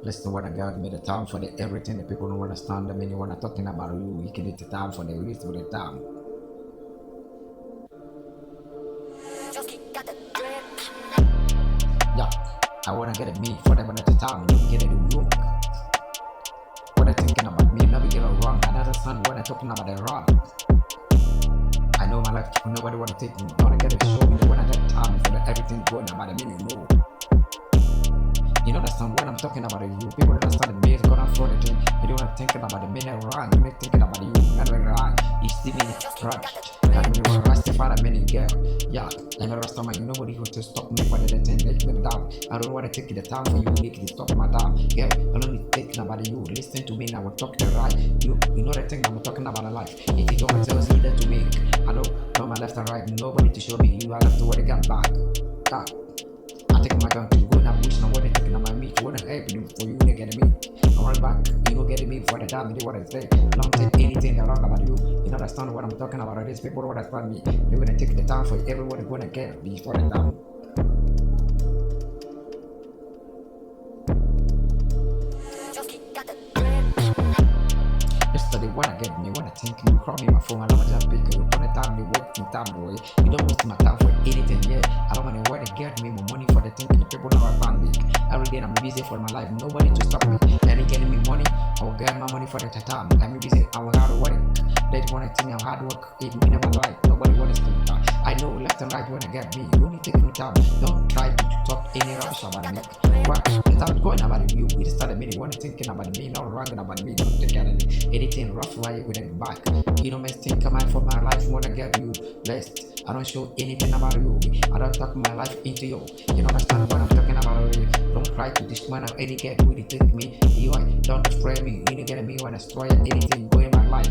Listen, what I got me the time for the everything that people don't understand. I mean, you wanna talking about you can get the time for the release of the time. Yeah, I wanna get it me for them at the time. You get it in you. What I thinking about me, never get it wrong. I understand when I talking about it wrong. I know my life, nobody wanna take me. Wanna get it show me when I get time for the everything going about the meaning, no. You know that's not what I'm talking about. You people understand the maze gonna afford it. You don't thinking about the minute wrong. You're thinking about you. Not very wrong. You see me crushed. And you want to find a mini girl. Yeah, and the rest of my nobody who to stop me for the thing that you down. I don't want to take the time for you. Make it stop my time. Yeah, I'm only thinking about you. Listen to me now. We're talking right. You know the thing I'm talking about in life. If you don't tell us either to me, I don't know my left and right. Nobody to show me. You have to work again back. Yeah. I take my gun to go now, wish no one taking on my meat. What the help you for you to get me? I run back, you know, get me for the time, you what I say. Don't take anything wrong about you. You know, understand what I'm talking about. These people don't understand me. They're gonna take the time for everyone to go and get me for the time. Yesterday, when I get me, when I think you call me my phone, I don't just pick it up on the time, they work in time, boy. You don't waste my time for anything, yeah. I don't want to work to get me more money for the thing, the people know I found me. Every day I'm busy for my life, nobody to stop me. Then they getting me money, I will get my money for the time. I'm busy, I will hard work. They want to think I'm hard work, it mean my life, nobody wants to talk. I know left and right when I get me, you only take me time. Don't try to talk any rush about me. What? The time going about you, we just started me, one thinking about me, not wrong about me, don't take care of it. Anything rough right with it back. You don't mess think come out for my life when I get you blessed. I don't show anything about you. I don't talk my life into you. You don't understand what I'm talking about. Don't try to destroy now any get with it take me. You don't destroy me. You don't get me when I destroy anything going my life.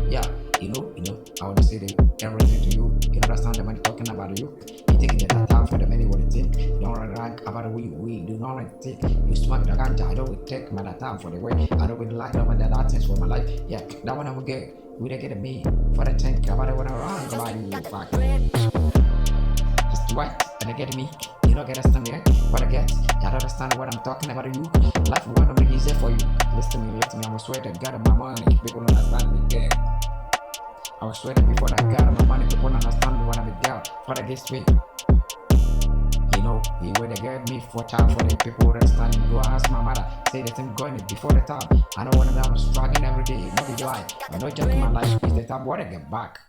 Yeah, you know, I wanna say everything to you. You understand the man talking about you. You take the time for the many what you think. You don't rank about we do not like think. You smoke the ganja, I don't take my time for the way. I don't really like that things for my life. Yeah, that one I will get. We don't get me for the think about it when I run about you. Fuck. Just right, and I get me. You don't get understand me, what I get. I don't understand what I'm talking about you. Life won't be easy for you. Listen to me, I was sweating, got my money. People don't understand me, yeah. I was sweating before I got my money. People don't understand me when I'm down. What I get straight. You know, he would get me for time for the people who understand me. Go ask my mother, say the thing going before the time. I don't want to be struggling every day, not be lie. I know just my life is the time what I get back.